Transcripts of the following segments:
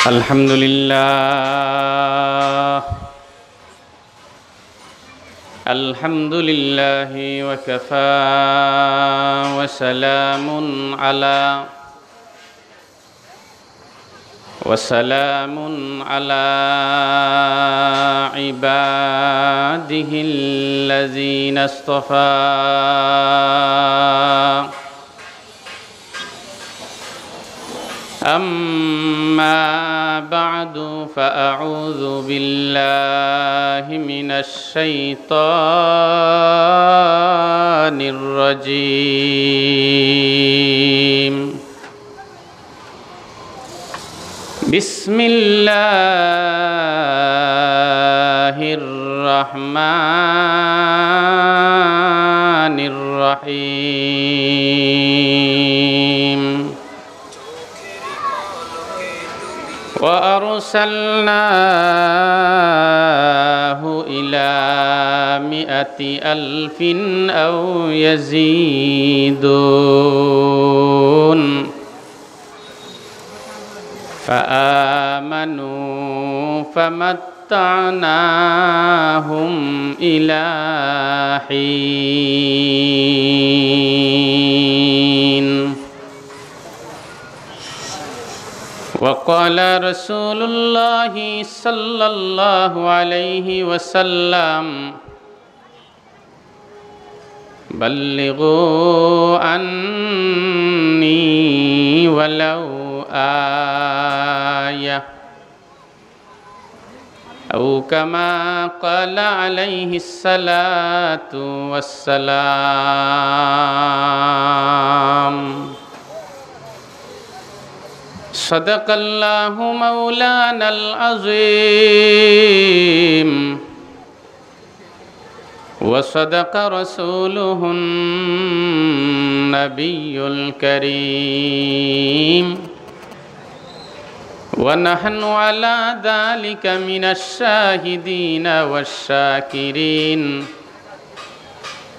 আলহামদুলিল্লাহি ওয়া কাফা ওয়া সালামুন আলা ইবাদিহিল্লাযীনা ইসতাফা أما بعد فأعوذ بالله من الشيطان الرجيم بسم الله الرحمن الرحيم وأرسلناه إلى 100,000 أو يزيدون فآمنوا فمتعناهم إلى حين وقال رسول الله صلى الله عليه وسلم بلغوا عني ولو آية أو كما قال عليه الصلاة والسلام صدق الله مولانا العظيم وصدق رسوله النبي الكريم ونحن على ذلك من الشاهدين والشاكرين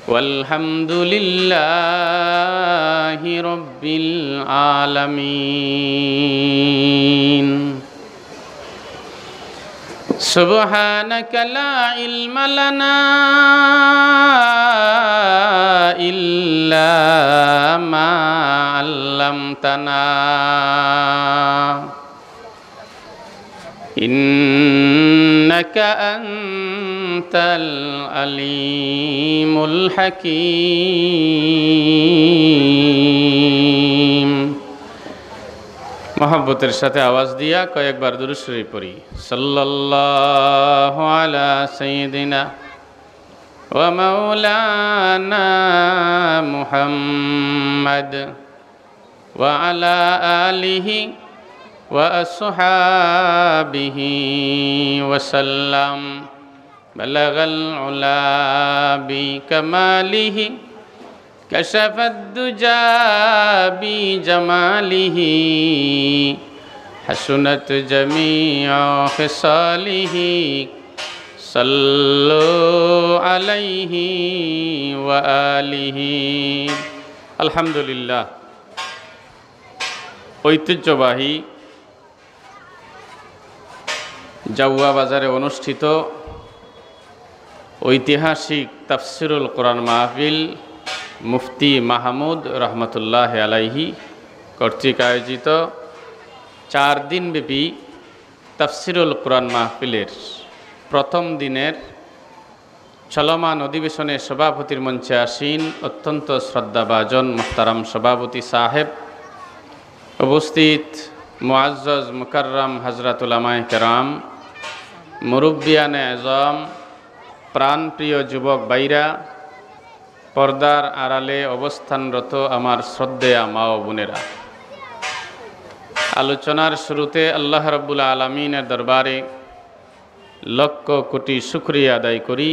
والحمد لله رب العالمين سبحانك لا علم لنا إلا ما علمتنا إنك أنت العليم الحكيم মহব্বতের সাথে আওয়াজ দিয়া কয়েকবার দুরূদ শরীফ পড়ি সাল্লাল্লাহু আলা সাইয়্যিদিনা ওয়া মাওলানা মুহাম্মদ ওয়া আলা আলিহি ওয়া আসহাবিহি ওয়া সাল্লাম বালাগাল উলা বিকামালিহি كشف الدجى بجماله حسنت جميع خصاله صلوا عليه وآله الحمد لله ঐতিহ্যবাহী জাউয়া বাজারে অনুষ্ঠিত ঐতিহাসিক তাফসিরুল কোরআন মাহফিল মুফতি মাহমুদ রহমতুল্লাহ আলাইহি কর্তৃক আয়োজিত 4 দিনব্যাপী তাফসিরুল কোরআন মাহফিলের প্রথম দিনের চলমান অধিবেশনে সভাপতির মঞ্চে আসীন অত্যন্ত শ্রদ্ধাভাজন মুহতারাম সভাপতি সাহেব, উপস্থিত মুআজ্জজ মুকাররম হযরত উলামায়ে কেরাম, মুরব্বিয়ানে আযম, প্রাণপ্রিয় যুবক ভাইরা, পর্দার আড়ালে অবস্থানরত আমার শ্রদ্ধেয়া মা ও বোনেরা, আলোচনার শুরুতে আল্লাহ রাব্বুল আলামিনের দরবারে লক্ষ কোটি শুকরিয়া আদায় করি,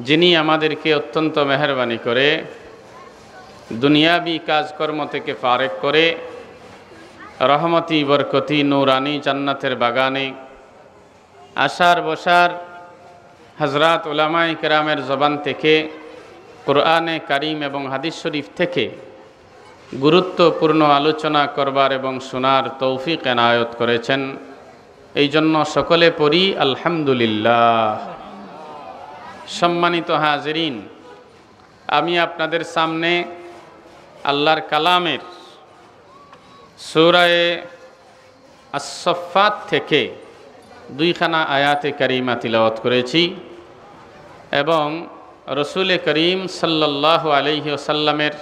যিনি আমাদেরকে অত্যন্ত মেহেরবানি করে দুনিয়াবি কাজকর্ম থেকে ফারেক করে রহমতি বরকতি নূরানি জান্নাতের বাগানে আসার বসার হযরত উলামায়ে কেরামের জবান থেকে কোরআনে কারীম এবং হাদিস শরীফ থেকে গুরুত্বপূর্ণ আলোচনা করবার এবং শোনার তৌফিক এনায়েত করেছেন। এই জন্য সকলে পড়ি আলহামদুলিল্লাহ। সম্মানিত হাজিরিন, আমি আপনাদের সামনে আল্লাহর কালামের সূরা আস-সাফফাত থেকে দুইখানা আয়াতে কারিমা তিলাওয়াত করেছি এবং রসুল করিম সাল্লাল্লাহু আলাইহি ওয়াসাল্লামের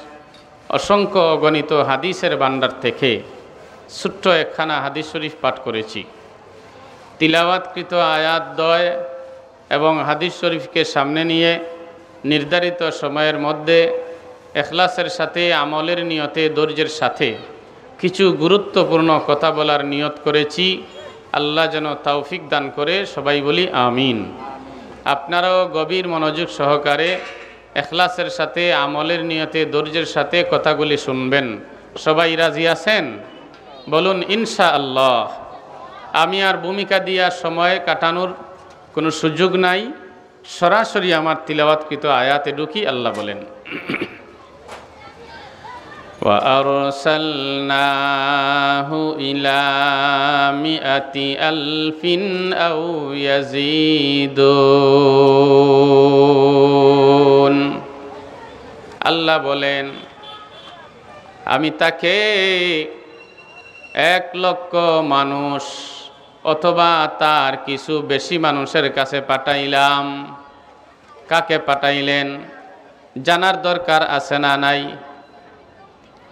অসংখ্য অগণিত হাদিসের ভান্ডার থেকে ছোট্ট একখানা হাদিস শরীফ পাঠ করেছি। তিলাওয়াতকৃত আয়াতদ্বয় এবং হাদিস শরীফকে সামনে নিয়ে নির্ধারিত সময়ের মধ্যে ইখলাসের সাথে, আমলের নিয়তে, ধৈর্যের সাথে কিছু গুরুত্বপূর্ণ কথা বলার নিয়ত করেছি। আল্লাহ যেন তৌফিক দান করে, সবাই বলি আমিন। আপনারাও গভীর মনোযোগ সহকারে ইখলাসের সাথে, আমলের নিয়তে, ধৈর্যের সাথে কথাগুলি শুনবেন। সবাই রাজি আছেন? বলুন ইনশাআল্লাহ। আমি আর ভূমিকা দিয়া সময় কাটানোর কোনো সুযোগ নাই, সরাসরি আমার তিলাওয়াতকৃত আয়াতে ঢুকি। আল্লাহ বলেন, وَأَرْسَلْنَاهُ إِلَى مِائَةِ أَلْفٍ أَوْ يَزِيدُونَ। আল্লাহ বলেন, আমি তাকে 1,00,000 মানুষ অথবা তার কিছু বেশি মানুষের কাছে পাঠাইলাম। কাকে পাঠাইলেন জানার দরকার আছে না নাই?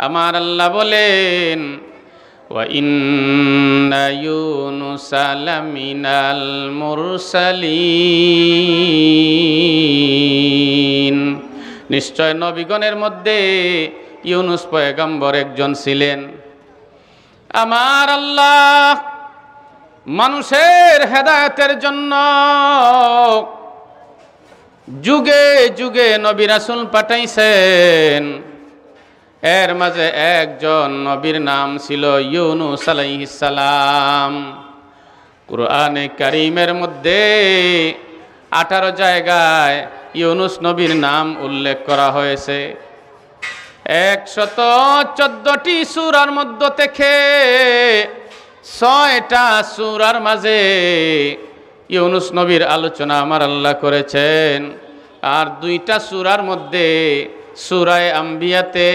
আমার আল্লাহ বলেন, ওয়া ইন্না ইউনুসা লামিনাল মুরসালিন। নিশ্চয় নবীগণের মধ্যে ইউনুস পয়গম্বর একজন ছিলেন। আমার আল্লাহ মানুষের হেদায়েতের জন্য যুগে যুগে নবী রাসূল পাঠাইছেন। এর মাঝে একজন নবীর নাম ছিল ইউনুস আলাইহিস সালাম। কুরআনে কারীমের মধ্যে 18 জায়গায় ইউনুস নবীর নাম উল্লেখ করা হয়েছে। 114টি সূরার মধ্য থেকে 6টা সূরার মাঝে ইউনুস নবীর আলোচনা আমার আল্লাহ করেছেন। আর 2টা সূরার মধ্যে সূরা আম্বিয়াতে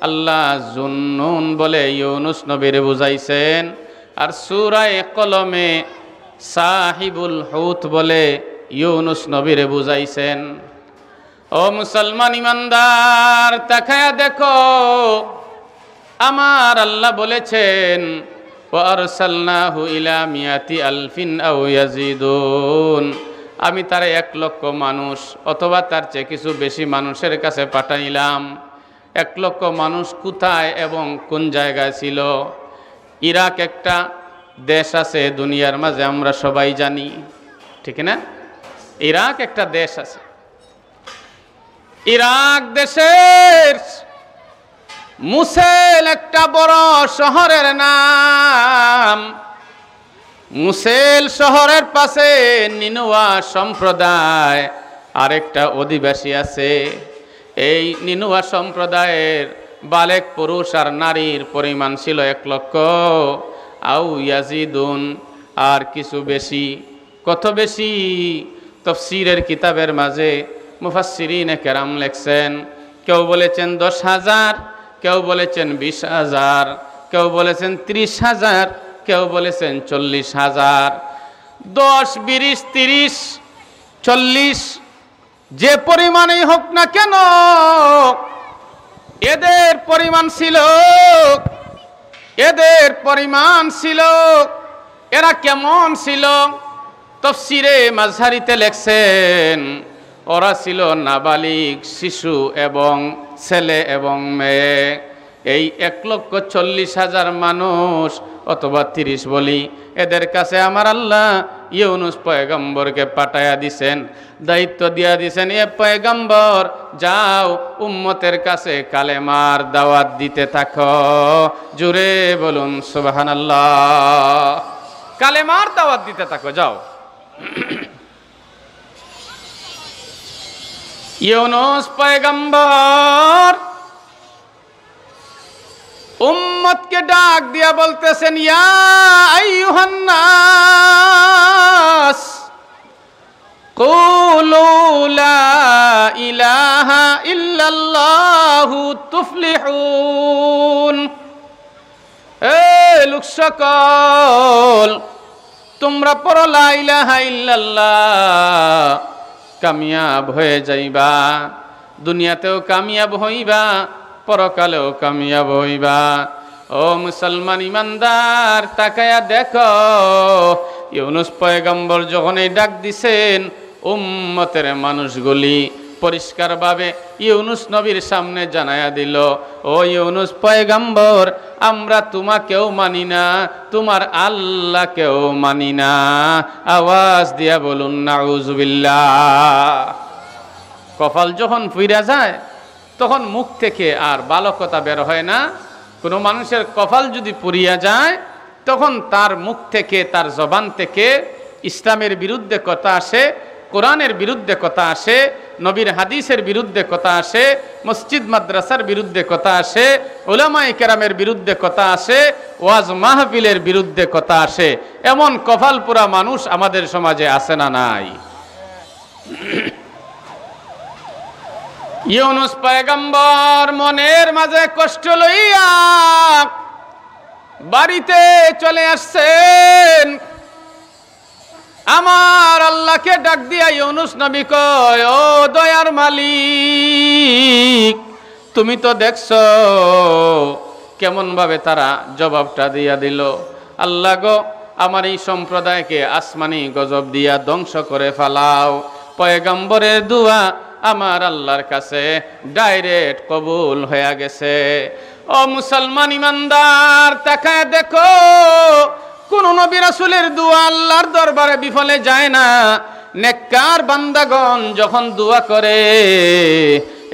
আল্লাহ জুন্নুন বলে ইউনুস নবীর বুঝাইছেন, আর সূরা কলমে সাহিবুল হুত বলে ইউনুস নবীর বুঝাইছেন। ও মুসলমান ইমানদার, তাকায়া দেখো, আমার আল্লাহ বলেছেন, ওয়া আরসালনাহু ইলা মিয়াতি আলফিন আও ইয়াজিদুন। আমি তার 1,00,000 মানুষ অথবা তার চেয়ে কিছু বেশি মানুষের কাছে পাঠাইলাম। 1,00,000 মানুষ কোথায় এবং কোন জায়গায় ছিল? ইরাক একটা দেশ আছে দুনিয়ার মাঝে, আমরা সবাই জানি, ঠিক না? ইরাক একটা দেশ আছে। ইরাক দেশের মুসেল একটা বড় শহরের নাম। মুসেল শহরের পাশে নিনুয়া সম্প্রদায় আরেকটা অধিবাসী আছে। এই নিনুয়া সম্প্রদায়ের বালেক পুরুষ আর নারীর পরিমাণ ছিল 1,00,000 আও ইয়াজিদুন, আর কিছু বেশি। কত বেশি? তাফসীরের কিতাবের মাঝে মুফাসসিরিনে কেরাম লেখছেন, কেউ বলেছেন 10,000, কেউ বলেছেন 20,000, কেউ বলেছেন 30,000, কেউ বলেছেন 40,000। 10, 20, 30, 40 যে পরিমাণই হোক না কেন, এদের পরিমাণ ছিল। এরা কেমন ছিল? তাফসীরে মাযহারিতে লেখছেন, ওরা ছিল নাবালিগ, শিশু এবং ছেলে এবং মেয়ে। এই 1,40,000 মানুষ অথবা 30 বলি, এদের কাছে আমার আল্লাহ ইউনুস পয়গম্বরকে পাঠায়া দিছেন, দায়িত্ব দিয়া দিছেন, এ পয়গম্বর যাও উম্মতের কাছে কালেমার দাওয়াত দিতে থাকো। জোরে বলুন সুবহানাল্লাহ। কালেমার দাওয়াত দিতে থাকো, যাও। ইউনুস পয়গম্বর উম্মতকে ডাক দিয়া বলতেছেন, ইয়া আইয়ুহান নাস কুলু লা ইলাহা ইল্লাল্লাহু তুফলিহুন। এ লোক সকল, তোমরা পড়ো লা ইলাহা ইল্লাল্লাহ, কামিয়াব হয়ে যাইবা। দুনিয়াতেও কামিয়াব হইবা, পরকালেও কামিয়াব হইবা। ও মুসলমান ইমানদার, তাকায়া দেখো, ইউনুস পয়গম্বর যখন এই ডাক দিছেন, উম্মতের মানুষগুলি পরিষ্কারভাবে ইউনুস নবীর সামনে জানায়া দিল, ও ইউনুস পয়গম্বর, আমরা তোমাকেও মানি না, তোমার আল্লাহকেও মানি না। আওয়াজ দিয়া বলুন নাউজুবিল্লাহ। কপাল যখন ফুইরা যায়, তখন মুখ থেকে আর ভালো কথা বের হয় না। কোনো মানুষের কপাল যদি পুড়িয়া যায়, তখন তার মুখ থেকে, তার জবান থেকে ইসলামের বিরুদ্ধে কথা আসে, কোরআনের বিরুদ্ধে কথা আসে, নবীর হাদিসের বিরুদ্ধে কথা আসে, মসজিদ মাদ্রাসার বিরুদ্ধে কথা আসে, উলামায়ে কেরামের বিরুদ্ধে কথা আসে, ওয়াজ মাহফিলের বিরুদ্ধে কথা আসে। এমন কপাল পুরা মানুষ আমাদের সমাজে আছে না নাই? ইউনুস পয়গম্বর মনের মাঝে কষ্ট লইয়া বাড়িতে চলে আসছেন। আমার আল্লাহকে ডাক দিয়া ইউনুস নবী কয়, ও দয়ার মালিক, তুমি তো দেখছো কেমন ভাবে তারা জবাবটা দিয়া দিল। আল্লাহ গো, আমার এই সম্প্রদায়কে আসমানি গজব দিয়া ধ্বংস করে ফেলাও। পয়গম্বরের দোয়া আমার আল্লাহর কাছে ডাইরেক্ট কবুল হয়ে গেছে। ও মুসলমান ইমানদার, তাকায় দেখো, কোন নবী রাসূলের দোয়া আল্লাহর দরবারে বিফলে যায় না। নেককার বান্দাগণ যখন দোয়া করে,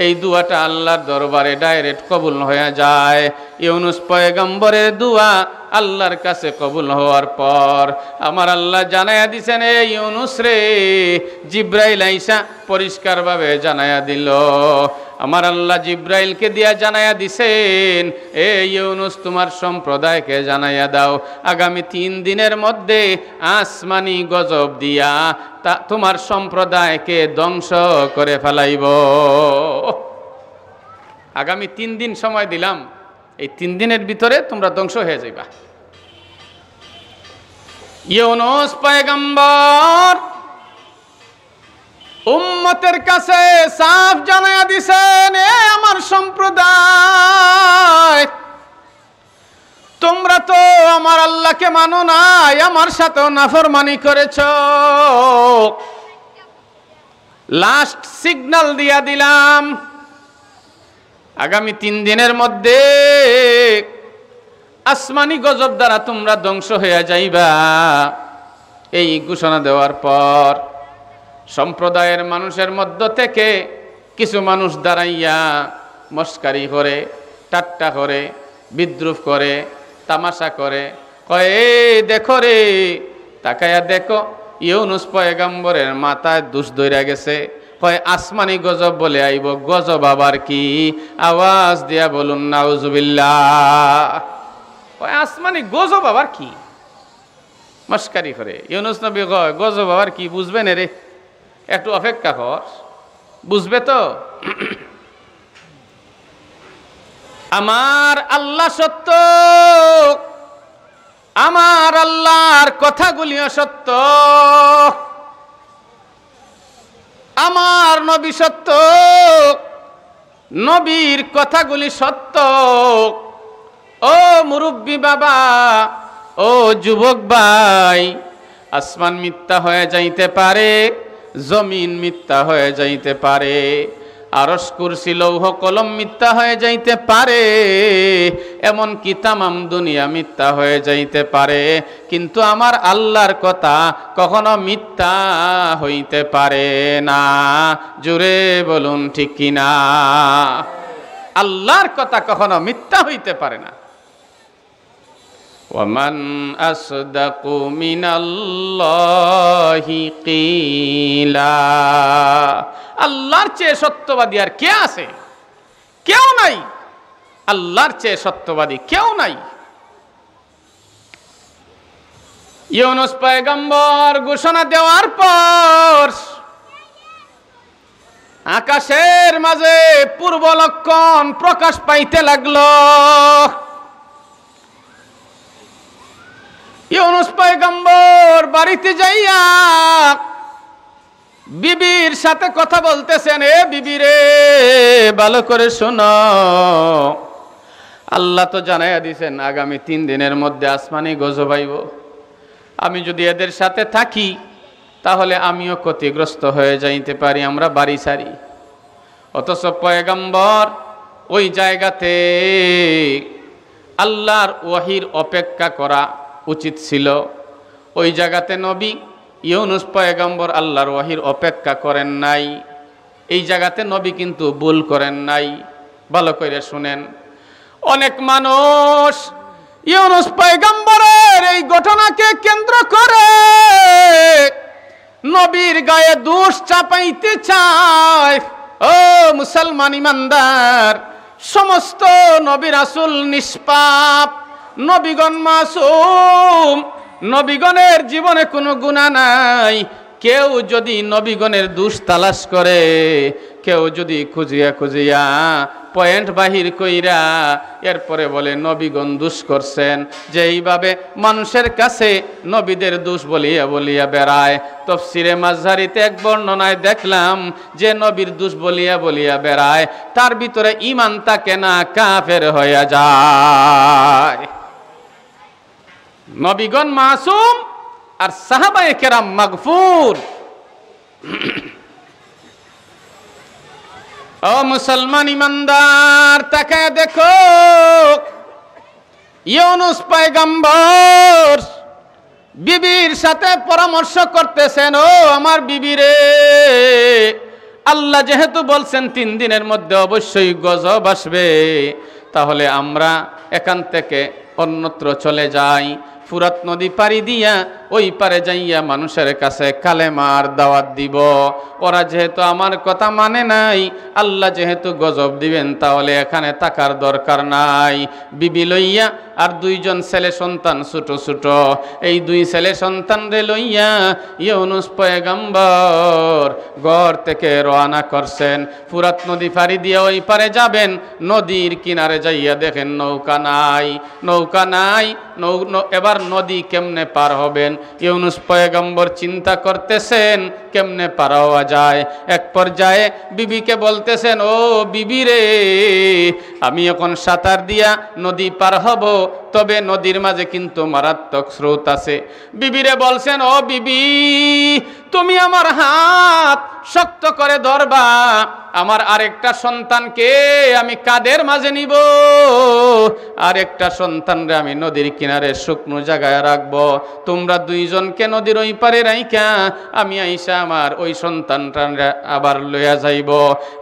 এই দোয়াটা আল্লাহর দরবারে ডাইরেক্ট কবুল হয়ে যায়। ইউনুস পয়গম্বরের দোয়া আল্লাহর কাছে কবুল হওয়ার পর আমার আল্লাহ জানায়া দিছেন, এ ইউনুস রে, জিব্রাইল আইসা পরিষ্কারভাবে জানায়া দিল। আমার আল্লাহ জিব্রাইলকে দিয়া জানায়া দিছেন, এ ইউনুস, তোমার সম্প্রদায়কে জানায়া দাও, আগামী 3 দিনের মধ্যে আসমানি গজব দিয়া তোমার সম্প্রদায়কে ধ্বংস করে ফেলাইব। আগামী 3 দিন সময় দিলাম, এই 3 দিনের ভিতরে তোমরা ধ্বংস হয়ে যাইবা। ইউনুস পয়গম্বর উম্মতের কাছে সাফ জানায়া দিছেন, এ আমার সম্প্রদায়, তোমরা তো আমার আল্লাহকে মানো নাই, আমার সাথেও নাফরমানি করেছ। লাস্ট সিগন্যাল দিয়া দিলাম, আগামী 3 দিনের মধ্যে আসমানি গজব দ্বারা তোমরা ধ্বংস হয়ে যাইবা। এই ঘোষণা দেওয়ার পর সম্প্রদায়ের মানুষের মধ্য থেকে কিছু মানুষ দাঁড়াইয়া মস্কারি করে, ঠাট্টা করে, বিদ্রুপ করে, তামাশা করে, কয়, এই দেখো রে, তাকায়া দেখো, ইউনুস পয়গম্বরের মাথায় দুষ ধইরা গেছে। কয়, আসমানি গজব বলে আইব, গজব আবার কি? আওয়াজ দিয়া বলুন নাউজুবিল্লাহ। কয়, আসমানি গজব আবার কি? মস্কারি করে। ইউনুস নবী কয়, গজব আবার কি বুঝবেন রে, একটু অপেক্ষা কর, বুঝবে তো। আমার আল্লাহ সত্য, আমার আল্লাহর কথাগুলিও সত্য, আমার নবী সত্য, নবীর কথাগুলি সত্য। ও মুরব্বী বাবা, ও যুবক ভাই, আসমান মিথ্যা হয়ে যাইতে পারে, জমিন মিথ্যা হয়ে যাইতে পারে, আরশ কুরসি লৌহ কলম মিথ্যা হয়ে যাইতে পারে, এমনকি তামাম দুনিয়া মিথ্যা হয়ে যাইতে পারে, কিন্তু আমার আল্লাহর কথা কখনো মিথ্যা হইতে পারে না। জোরে বলুন ঠিক কিনা? আল্লাহর কথা কখনো মিথ্যা হইতে পারে না। ওয়ামান আসদাকু মিনাল্লাহি কিলা, আল্লাহর চেয়ে সত্যবাদী আর কে আছে? কেউ নাই। আল্লাহর চেয়ে সত্যবাদী কেউ নাই। ইউনুস পয়গম্বর ঘোষণা দেওয়ার পর আকাশের মাঝে পূর্ব লক্ষণ প্রকাশ পাইতে লাগলো। ইউনুস পয়গম্বর বাড়িতে যাইয়া বিবির সাথে কথা বলতেছেন, এ বিবি রে ভালো করে শোনো, আল্লাহ তো জানাইয়া দিছেন আগামী 3 দিনের মধ্যে আসমানি গজব আইব। আমি যদি এদের সাথে থাকি তাহলে আমিও ক্ষতিগ্রস্ত হয়ে যাইতে পারি, আমরা বাড়ি ছাড়ি। অথচ পয়গম্বর ওই জায়গাতে আল্লাহর ওয়াহির অপেক্ষা করা উচিত ছিল। ওই জায়গাতে নবী ইউনুস পয়গম্বর আল্লাহর ওয়াহির অপেক্ষা করেন নাই। এই জায়গাতে নবী কিন্তু ভুল করেন নাই। ভালো করে শুনেন, অনেক মানুষ ইউনুস পয়গম্বরের এই ঘটনাকে কেন্দ্র করে নবীর গায়ে দোষ চাপাইতে চায়। ও মুসলমান ইমানদার, সমস্ত নবী রাসূল নিষ্পাপ, নবীগণ মাসুম, নবীগণের জীবনে কোনো গুনাহ নাই। কেউ যদি নবীগণের দোষ তালাশ করে, কেউ যদি খুঁজিয়া খুঁজিয়া পয়েন্ট বাহির কইরা এরপরে বলে নবীগণ দোষ করছেন, যে এইভাবে মানুষের কাছে নবীদের দোষ বলিয়া বলিয়া বেড়ায়। তাফসীরে মাযহারিতে এক বর্ণনায় দেখলাম যে নবীর দোষ বলিয়া বলিয়া বেড়ায়, তার ভিতরে ঈমান থাকে না, কাফের হইয়া যায়। নবীগণ মাসুম আর সাহাবায়ে কেরাম মাগফুর। ও মুসলমান ইমানদার, তাকায় দেখো, ইউনুস পয়গম্বর বিবির সাথে পরামর্শ করতেছেন, ও আমার বিবি রে, আল্লাহ যেহেতু বলছেন 3 দিনের মধ্যে অবশ্যই গজব আসবে, তাহলে আমরা এখান থেকে অন্যত্র চলে যাই। ফুরাত নদী পাড়ি দিয়া ওই পারে যাইয়া মানুষের কাছে কালেমার দাওয়াত দিব। ওরা যেহেতু আমার কথা মানে নাই, আল্লাহ যেহেতু গজব দিবেন, তাহলে এখানে থাকার দরকার নাই। বিবি লইয়া আর 2 জন ছেলে সন্তান ছোট ছোট, এই 2 ছেলে সন্তানরে লইয়া ইউনুস পয়গম্বর ঘর থেকে রওনা করছেন। ফুরাত নদী পাড়ি দিয়া ওই পারে যাবেন, নদীর কিনারে যাইয়া দেখেন নৌকা নাই, নৌকা নাই। এবার নদী কেমনে পার হবেন? ইউনুস পয়গম্বর চিন্তা করতেছেন কেমনে পার হওয়া যায়। এক পর্যায়ে বিবিকে বলতেছেন, ও বিবি রে, আমি এখন সাঁতার দিয়া নদী পার হব, তবে নদীর মাঝে কিন্তু মারাত্মক স্রোত আছে। বিবিরে বলছেন, ও বিবি, তুমি আমার হাত শক্ত করে ধরবা, আমার আরেকটা সন্তানকে আমি কাদের মাঝে নিব, আরেকটা সন্তানরে আমি নদীর কিনারে শুকনো জায়গায় রাখবো। তোমরা 2 জনকে নদীর ওই পারে রাইখা আমি আইসা আমার ওই সন্তানটা আবার লইয়া যাইব।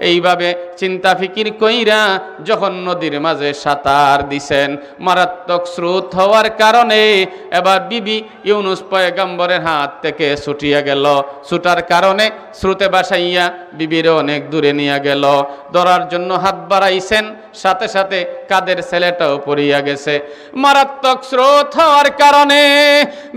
এইভাবে চিন্তা ফিকির কইরা যখন নদীর মাঝে সাঁতার দিছেন, মারাত্মক স্রোত হওয়ার কারণে এবার বিবি ইউনুস পয়গম্বরের হাত থেকে ছুটিয়া গেল। ছুটার কারণে স্রোতে বাসাইয়া বিবিরে অনেক দূরে নিয়ে গেল। ধরার জন্য হাত বাড়াইছেন, সাথে সাথে কাদের ছেলেটাও পড়িয়া গেছে। মারাত্মক স্রোত হওয়ার কারণে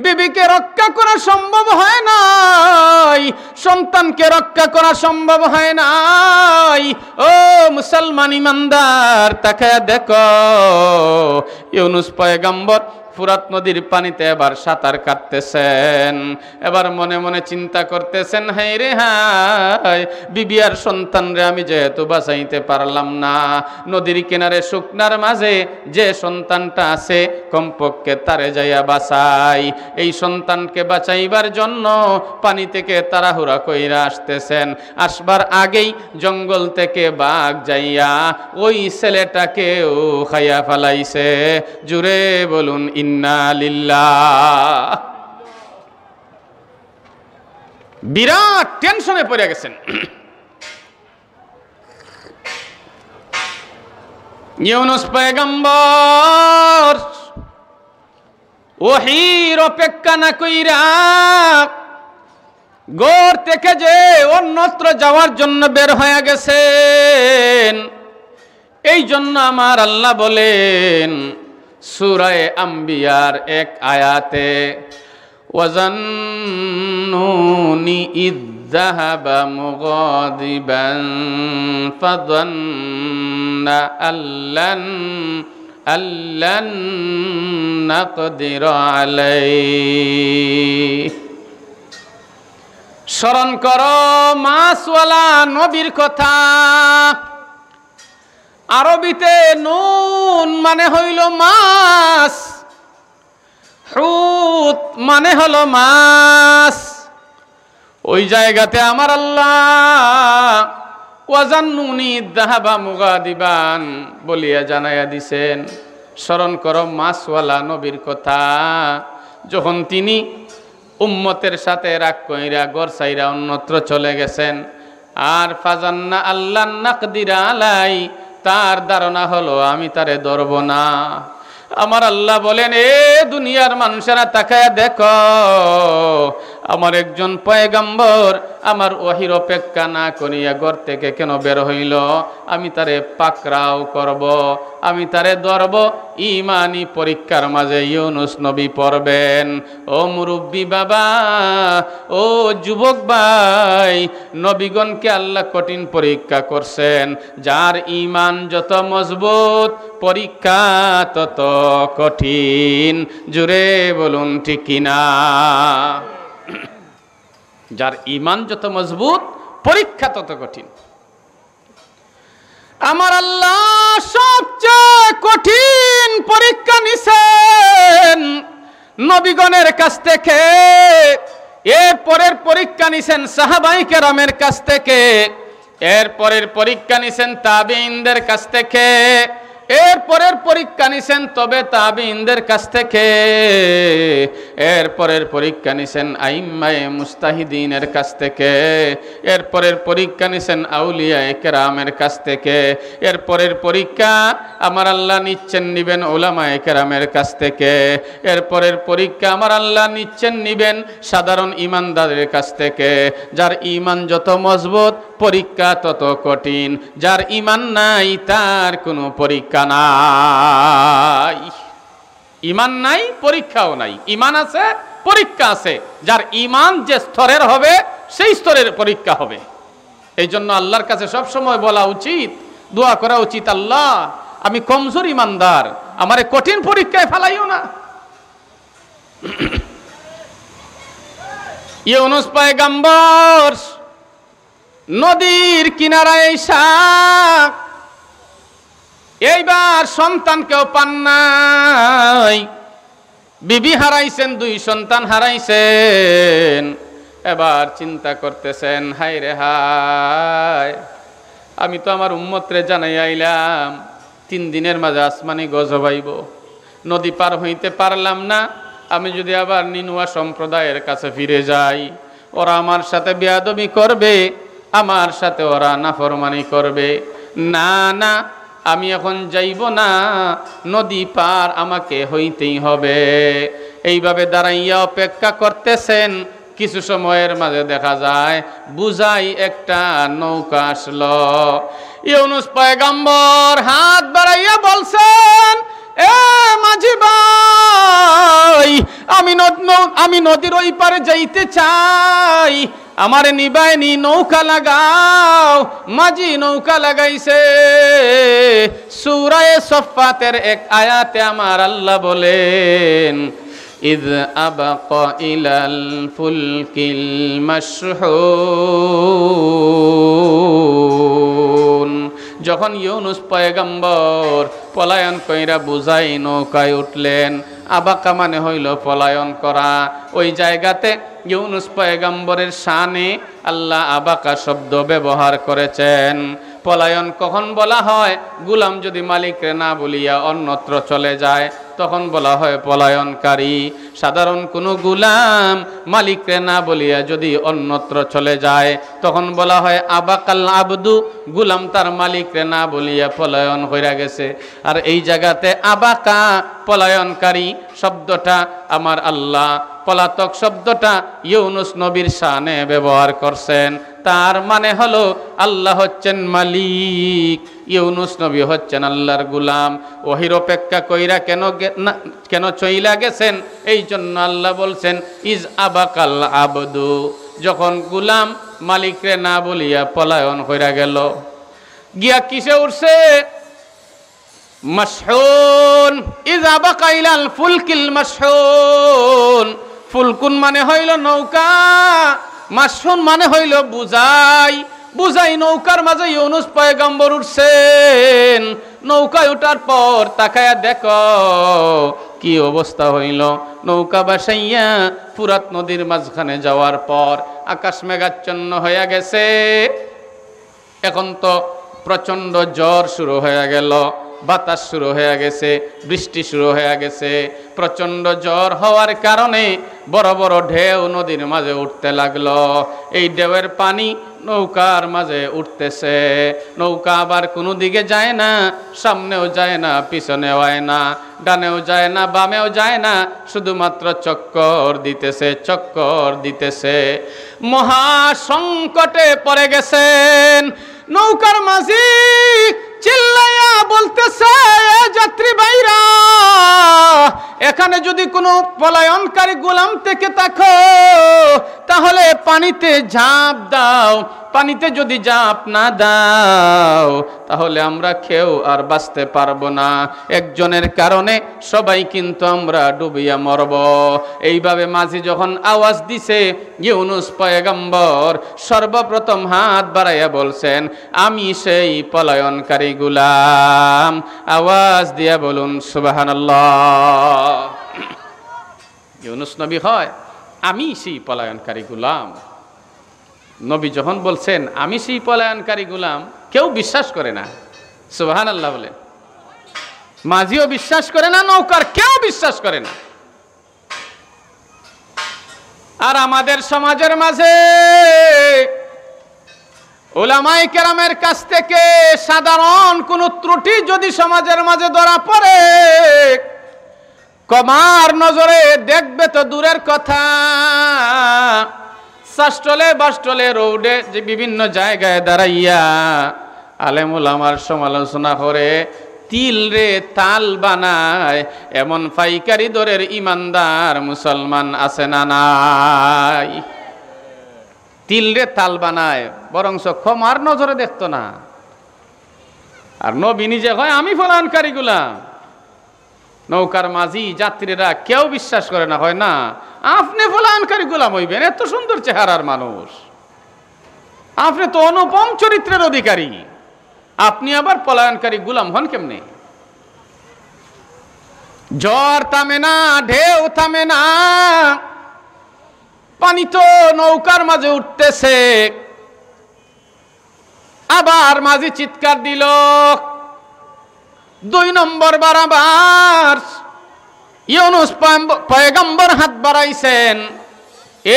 বিবিকে রক্ষা করা সম্ভব হয় নাই, সন্তানকে রক্ষা করা সম্ভব হয় নাই। ও মুসলমান ইমানদার, তাকায়া দেখো, ইউনুস পয়গম্বর ফুরাত নদীর পানিতে এবার সাঁতার কাটতেছেন। এবার মনে মনে চিন্তা করতেছেন, হাই রে হাই, বিবি আর সন্তানরে আমি যেহেতু বাঁচাইতে পারলাম না, নদীর কিনারে শুকনার মাঝে যে সন্তানটা আছে কমপক্ষে তারে যাইয়া বাঁচাই। এই সন্তানকে বাঁচাইবার জন্য পানি থেকে তাড়াহুড়া কইরা আসতেছেন। আসবার আগেই জঙ্গল থেকে বাঘ যাইয়া ওই ছেলেটাকেও খাইয়া ফেলাইছে। জুড়ে বলুন ইন্না লিল্লাহ। বিরাট টেনশনে পড়ে গেছেন। ইউনুস পয়গম্বর ওহীর অপেক্ষা না কইরা ঘর থেকে যে অন্যত্র যাওয়ার জন্য বের হয়ে গেছেন। এই জন্য আমার আল্লাহ বলেন সূরা আম্বিয়ার এক আয়াতে, ওয়াজান্নুনি ইয যাহাবা মুগাদিবান ফাযান্না আল্লান নাকদির আলাইহি। স্মরণ করো মাছওয়ালা নবীর কথা। আরবিতে নুন মানে হইল মাছ, হুত মানে হলো মাছ। ওই জায়গাতে আমার আল্লাহ ওয়াজান্নুনি যাহাবা মুগাদিবান বলিয়া জানাইয়া দিছেন, স্মরণ করো মাছওয়ালা নবীর কথা, যখন তিনি উম্মতের সাথে রাগ কইরা গর সাইরা অন্যত্র চলে গেছেন। আর ফাজান্না আল্লাহ নাকদিরা আলাই, তার ধারণা হলো আমি তারে ধরব না। আমার আল্লাহ বলেন, এ দুনিয়ার মানুষেরা তাকায়া দেখো, আমার একজন পয়গম্বর আমার ওহির অপেক্ষা না করিয়া ঘর থেকে কেন বের হইল? আমি তারে পাকড়াও করব, আমি তারে ধরব। ইমানি পরীক্ষার মাঝে ইউনুস নবী পড়বেন। ও মুরব্বী বাবা, ও যুবক ভাই, নবীগণকে আল্লাহ কঠিন পরীক্ষা করছেন। যার ইমান যত মজবুত, পরীক্ষা তত কঠিন। জুড়ে বলুন ঠিক কিনা? যার ইমান যত মজবুত, পরীক্ষা তত কঠিন। আমার আল্লাহ সবচেয়ে কঠিন পরীক্ষা নিছেন নবীগণের কাছ থেকে, এরপরের পরীক্ষা নিছেন সাহাবায়ে কেরামের কাছ থেকে, এরপরের পরীক্ষা নিছেন তাবেঈনদের কাছ থেকে, এরপরের পরীক্ষা নিছেন তবে তাবেঈনদের কাছ থেকে, এরপরের পরীক্ষা নিছেন আইম্মায়ে মুস্তাহিদিনের কাছ থেকে, এরপরের পরীক্ষা নিছেন আউলিয়ায়ে কেরামের কাছ থেকে, এরপরের পরীক্ষা আমার আল্লাহ নিবেন উলামায়ে কেরামের কাছ থেকে, এরপরের পরীক্ষা আমার আল্লাহ নিবেন সাধারণ ঈমানদারের কাছ থেকে। যার ঈমান যত মজবুত, পরীক্ষা তত কঠিন। যার ঈমান নাই, তার কোনো পরীক্ষা নাই। ঈমান নাই, পরীক্ষাও নাই। ঈমান আছে, পরীক্ষা আছে। যার ঈমান যে স্তরের হবে, সেই স্তরের পরীক্ষা হবে। এই জন্য আল্লাহর কাছে সব সময় বলা উচিত, দোয়া করা উচিত, আল্লাহ আমি কমজোর ঈমানদার, আমারে কঠিন পরীক্ষায় ফেলাইও না। ইউনুস পয়গম্বর নদীর কিনারায় এসা এইবার সন্তানকেও পান নাই, বিবি হারাইছেন, 2 সন্তান হারাইছেন। এবার চিন্তা করতেছেন, হায় রে হায়, আমি তো আমার উম্মতরে জানাই আইলাম 3 দিনের মাঝে আসমানি গজব আইব, নদী পার হইতে পারলাম না। আমি যদি আবার নিনুয়া সম্প্রদায়ের কাছে ফিরে যাই, ওরা আমার সাথে বেয়াদবি করবে, আমার সাথে ওরা নাফরমানি করবে। না না, আমি এখন যাইব না, নদী পার আমাকে হইতেই হবে। এইভাবে দাঁড়াইয়া অপেক্ষা করতেছেন। কিছু সময়ের মাঝে দেখা যায় বুঝাই একটা নৌকা আসলো। ইউনুস পয়গম্বর হাত বাড়াইয়া বলছেন, এ মাঝি ভাই, আমি নদীর ওই পারে যাইতে চাই, আমারে নিবাইনি, নৌকা লাগাও। মাঝি নৌকা লাগাইছে। সূরা সফফাতের এক আয়াতে আমার আল্লাহ বলেন, ইয আবাকা ইলাল ফুলকিল মাশহুন। যখন ইউনুস পয়গম্বর পলায়ন কইরা বুঝাই নৌকায় উঠলেন, আবাকা মানে হইল পলায়ন করা। ওই জায়গাতে ইউনুস পয়গম্বরের শানে আল্লাহ আবাকা শব্দ ব্যবহার করেছেন। পলায়ন কখন বলা হয়? গোলাম যদি মালিকরে না বলিয়া অন্যত্র চলে যায়, তখন বলা হয় পলায়নকারী। সাধারণ কোনো গোলাম মালিকরে না বলিয়া যদি অন্যত্র চলে যায়, তখন বলা হয় আবাকাল আবদু, গোলাম তার মালিকরে না বলিয়া পলায়ন হইয়া গেছে। আর এই জায়গাতে আবাকা পলায়নকারী শব্দটা আমার আল্লাহ পলাতক শব্দটা ইউনুস নবীর শানে ব্যবহার করছেন। তার মানে হলো আল্লাহ হচ্ছেন মালিক, ইউনুস নবী হচ্ছেন আল্লাহর গোলাম। ওহির অপেক্ষা কইরা কেন চইলা গেছেন? এই জন্য আল্লাহ বলছেন ইজ আবাকাল আবদু, যখন গোলাম মালিকরে না বলিয়া পলায়ন কইরা গেল, গিয়া কিসে উঠছে? মাশহুন, ইজ আবাকা ইলাল ফুলকিল মাশহুন। ফুলকুন মানে হইল নৌকা, মাশহুন মানে হইল বুঝাই নৌকার মাঝে ইউনুস পয়গম্বর উঠছেন। নৌকায় ওঠার পর তাকায়া দেখো কি অবস্থা হইল। নৌকা বাসাইয়া ফুরাত নদীর মাঝখানে যাওয়ার পর আকাশ মেঘাচ্ছন্ন হয়ে গেছে। এখন তো প্রচণ্ড জ্বর শুরু হয়ে গেল, বাতাস শুরু হয়ে গেছে, বৃষ্টি শুরু হয়ে গেছে। প্রচণ্ড জ্বর হওয়ার কারণে বড় বড় ঢেউ নদীর মাঝে উঠতে লাগলো। এই ঢেউয়ের পানি নৌকার মাঝে উঠতেছে। নৌকা আবার কোনো দিকে যায় না, সামনেও যায় না, পিছনেও যায় না, ডানেও যায় না, বামেও যায় না, শুধুমাত্র চক্কর দিতেছে। মহা সংকটে পড়ে গেছেন। নৌকার মাঝি চিল্লাইয়া বলতেছে, যাত্রী ভাইরা, এখানে যদি কোনো পলায়নকারী গোলাম থেকে থাকো তাহলে পানিতে ঝাঁপ দাও। পানিতে যদি ঝাঁপ না দাও তাহলে আমরা কেউ আর বাঁচতে পারবো না। একজনের কারণে সবাই কিন্তু আমরা ডুবিয়া মরব। এইভাবে মাঝি যখন আওয়াজ দিছে, ইউনুস পয়গম্বর সর্বপ্রথম হাত বাড়াইয়া বলছেন, আমি সেই পলায়নকারী গোলাম। আওয়াজ দিয়া বলুন সুবহানাল্লাহ। ইউনুস নবী হয়, আমি সেই পলায়নকারী গোলাম। নবী যখন বলছেন আমি সেই পলায়নকারী গোলাম, কেউ বিশ্বাস করে না। সুবহানাল্লাহ বলেন। মাঝিও বিশ্বাস করে না, নৌকার কেউ বিশ্বাস করে না। আর আমাদের সমাজের মাঝে উলামায়ে কেরামের কাছ থেকে সাধারণ কোন ত্রুটি যদি সমাজের মাঝে ধরা পড়ে, কমার নজরে দেখবে তো দূরের কথা, শাস্ত্রলে বাস্টলে রোডে যে বিভিন্ন জায়গায় দাঁড়াইয়া আলেম ওলামার সমালোচনা করে তিল রে তাল বানায়, এমন পাইকারি দরের ইমানদার মুসলমান আছে না নাই? তিল রে তাল বানায়, বরংস ক্ষমার নজরে দেখতো না। আর নবী নিজে হয় আমি পলায়নকারী গোলাম। নৌকার মাঝি যাত্রীরা কেউ বিশ্বাস করে না, হয় না আপনি পলায়নকারী গোলাম হইবেন? এত সুন্দর চেহারার মানুষ, আপনি তো অনুপম চরিত্রের অধিকারী, আপনি আবার পলায়নকারী গোলাম হন কেমনে? জ্বর থামে না, ঢেউ থামে না, পানি তো নৌকার মাঝে উঠতেছে। আবার মাঝি চিৎকার দিল, 2 নম্বর বারাবার ইউনুস পয়গম্বর হাত বাড়াইছেন,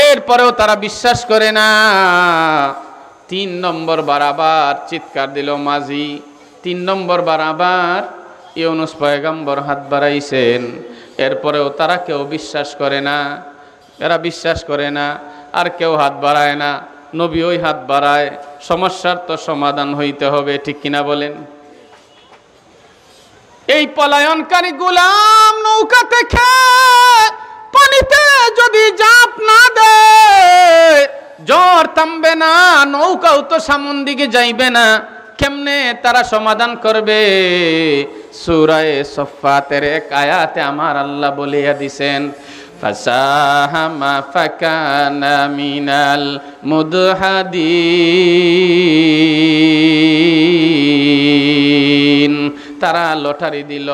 এরপরেও তারা বিশ্বাস করে না। 3 নম্বর বারাবার চিৎকার দিল মাঝি, 3 নম্বর বারাবার ইউনুস পয়গম্বর হাত বাড়াইছেন, এরপরেও তারা কেউ বিশ্বাস করে না। এরা বিশ্বাস করে না, আর কেউ হাত বাড়ায় না। নবী ওই হাত বাড়ায়, সমস্যার তো সমাধান হইতে হবে, ঠিক কিনা বলেন? এই পলায়নকারী গোলাম নৌকা থেকে পানিতে যদি ঝাঁপ না দেয়, জ্বর থামবে না, নৌকাও তো সামন দিকে যাইবে না। কেমনে তারা সমাধান করবে? সূরা সফফাতের এক আয়াতে আমার আল্লাহ বলিয়া দিছেন, ফাসাহামা ফাকানা মিনাল মুদহাদিন। তারা লটারি দিল,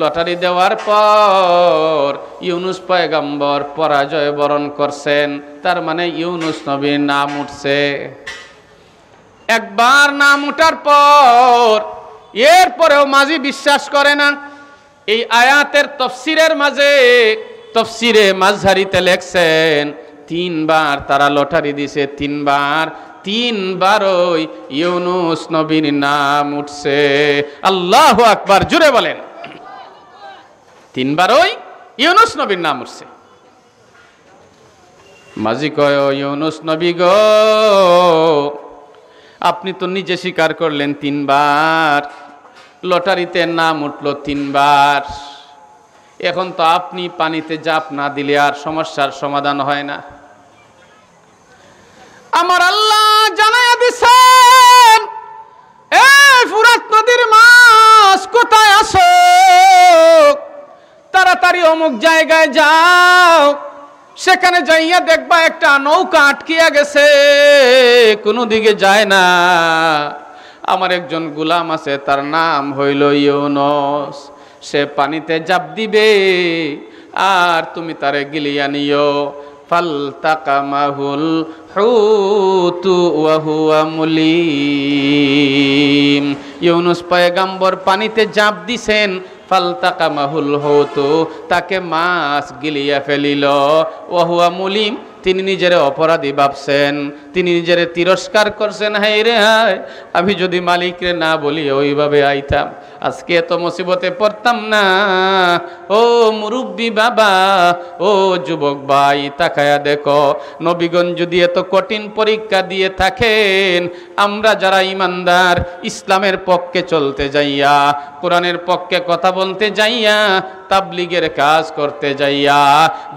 লটারি দেওয়ার পর ইউনুস পয়গম্বর পরাজয় বরণ করছেন। তার মানে ইউনুস নবীর নাম উঠছে। একবার নাম উঠার পর এরপরেও মাঝি বিশ্বাস করে না। এই আয়াতের তফসিরের মাঝে, তফসিরে মাঝহারিতে লেখছেন 3 বার তারা লটারি দিছে, 3 বারই ইউনুস নবীর নাম উঠছে। আল্লাহু আকবার, জুড়ে বলেন। 3 বারই ইউনুস নবীর নাম উঠছে। মাঝি কয়, ইউনুস নবী গো, আপনি তো নিজে স্বীকার করলেন 3 বার, লটারিতে নাম উঠল 3 বার, এখন তো আপনি পানিতে জাপ না দিলে আর সমস্যার সমাধান হয় না। আমার আল্লাহ জানায়া দিছেন, এই ফুরাত নদীর মাছ কোথায় আছো, তাড়াতাড়ি অমুক জায়গায় যাও, সেখানে যাইয়া দেখবা একটা নৌকা আটকিয়া গেছে, কোনো দিকে যায় না। আমার একজন গোলাম আছে, তার নাম হইল ইউনুস, সে পানিতে জাপ দিবে আর তুমি তারে গিলিয়া নিও। ফালতাকামাহুল হুতু ওয়া হুয়া মুলিম। ইউনুস পয়গম্বর পানিতে জাপ দিছেন, ফালতাকামাহুল হুতু, তাকে মাছ গিলিয়া ফেলিল। ওয়া হুয়া মুলিম, তিনি নিজের অপরাধী ভাবছেন, তিনি নিজের তিরস্কার করছেন, হায় রে হায়, আমি যদি মালিকরে না বলি ওইভাবে আইতাম, আজকে এত মুসিবতে পড়তাম না। ও মুরব্বী বাবা, ও যুবক ভাই, তাকায়া দেখো, নবীগণ যদি এত কঠিন পরীক্ষা দিয়ে থাকেন, আমরা যারা ইমানদার, ইসলামের পক্ষে চলতে যাইয়া, কোরআনের পক্ষে কথা বলতে যাইয়া, তাবলীগের কাজ করতে যাইয়া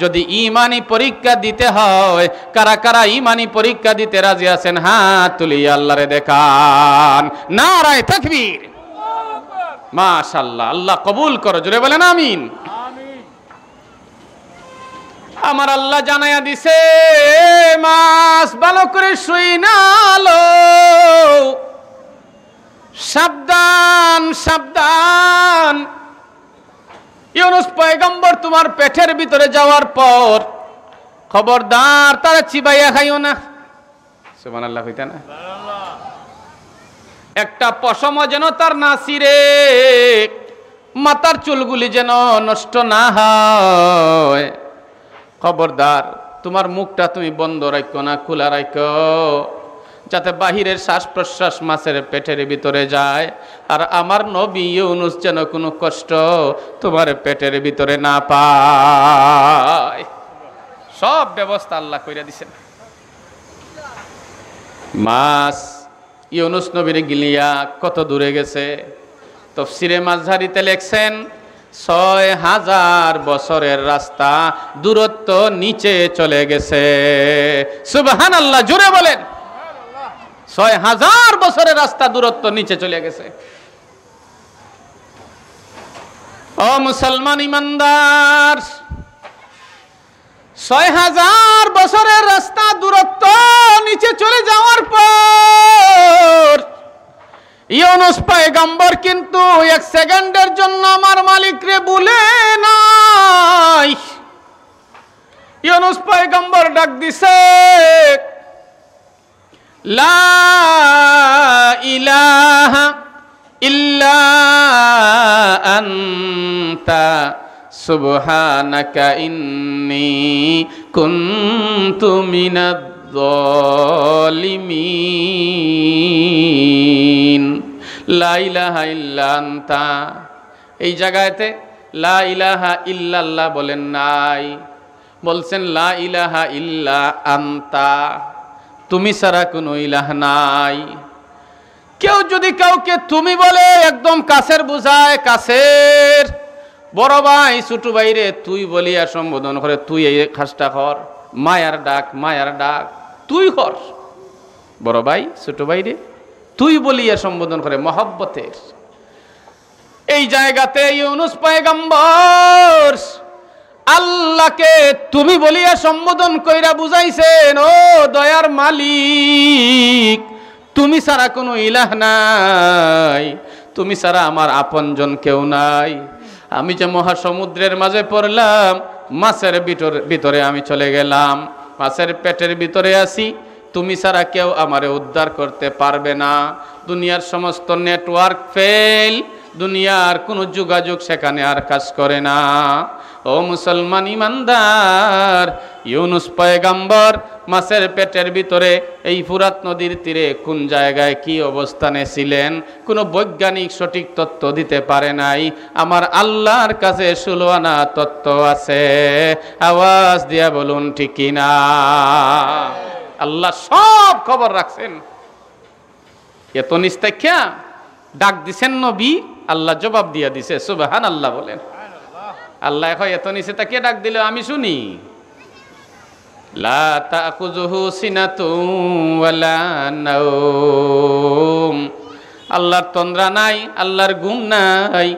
যদি ঈমানি পরীক্ষা দিতে হয়, কারা কারা ঈমানি পরীক্ষা দিতে রাজি আছেন হাত তুলিয়া আল্লাহরে দেখান। নারায়ে তাকবীর, মাশাআল্লাহ, আল্লাহ কবুল করো, জোরে বলেন আমিন। আমার আল্লাহ জানায়া দিছে, মাছ ভালো করে শুইনালো, সাবধান সাবধান, ইউনুস পয়গম্বর তোমার পেটের ভিতরে যাওয়ার পর খবরদার তারা চিবাইয়া খাইও না। সুবহানাল্লাহ হইতা না, একটা পশমও যেন তার না ছিঁড়ে, মাথার চুলগুলি যেন নষ্ট না হয়। খবরদার তোমার মুখটা তুমি বন্ধ রাখো না, খোলা রাখো, যাতে বাহিরের শ্বাস প্রশ্বাস মাছের পেটের ভিতরে যায়, আর আমার নবী ইউনুস যেন কোনো কষ্ট তোমার পেটের ভিতরে না পায়। সব ব্যবস্থা আল্লাহ কইরা দিছেন। মাছ ইউনুস নবীর গিলিয়া কত দূরে গেছে, তাফসীরে মাযহারিতে লেখছেন 6000 বছরের রাস্তা দূরত্ব নিচে চলে গেছে। সুবহানাল্লাহ, জোরে বলেন। 6000 বছরের রাস্তা দূরত্ব নিচে চলে গেছে। ও মুসলমান ইমানদার, 6000 বছরের রাস্তা দূরত্ব নিচে চলে যাওয়ার পর ইউনুস পয়গম্বর কিন্তু 1 সেকেন্ডের জন্য আমার মালিকরে ভুলে নাই। ইউনুস পয়গম্বর ডাক দিছে, লা ইলাহা ইল্লা আনতা সুবহানাকা ইন্নী কুনতু মিনাজ জালিমিন। লা ইলাহা ইল্লা আনতা, এই জায়গাতে লা ইলাহা ইল্লাল্লাহ বলেন নাই, বলছেন লা ইলাহা ইল্লা আনতা, তুমি ছাড়া কোনো ইলাহ নাই। কেউ যদি কাউকে তুমি বলে একদম কাছের বুঝায়, কাছের বড় ভাই ছোট ভাইরে তুই বলিয়া সম্বোধন করে, তুই এই খাসটা কর, মায়ার ডাক, মায়ার ডাক, তুই কর, বড় ভাই ছোট ভাইরে তুই বলিয়া সম্বোধন করে মহব্বতের। এই জায়গাতে ইউনুস পয়গম্বর আল্লাহকে তুমি বলিয়া সম্বোধন কইরা বুঝাইছেন, ও দয়ার মালিক, তুমি ছাড়া কোনো ইলাহ নাই, তুমি ছাড়া আমার আপনজন কেউ নাই। আমি যে মহাসমুদ্রের মাঝে পড়লাম, মাছের ভিতরে আমি চলে গেলাম, মাছের পেটের ভিতরে আছি, তুমি ছাড়া কেউ আমারে উদ্ধার করতে পারবে না। দুনিয়ার সমস্ত নেটওয়ার্ক ফেল, দুনিয়ার কোনো যোগাযোগ সেখানে আর কাজ করে না। ও মুসলমান ইমানদার, ইউনুস পয়গম্বর মাছের পেটের ভিতরে এই ফুরাত নদীর তীরে কোন জায়গায় কি অবস্থানে ছিলেন কোনো বৈজ্ঞানিক সঠিক তথ্য দিতে পারে নাই। আমার আল্লাহর কাছে 16 আনা তথ্য আছে। আওয়াজ দিয়া বলুন ঠিক কিনা? আল্লাহ সব খবর রাখছেন। এত নিস্তাখ্যা ডাক দিছেন নবী, আল্লাহ জবাব দিয়া দিছে। সুবহানাল্লাহ বলেন। আল্লাহ এখন এত নিচে তাকে ডাক দিল আমি শুনি। লা তাকুযুহু সিনাতুন ওয়ালা নাওম। আল্লাহর তন্দ্রা নাই, আল্লাহর ঘুম নাই,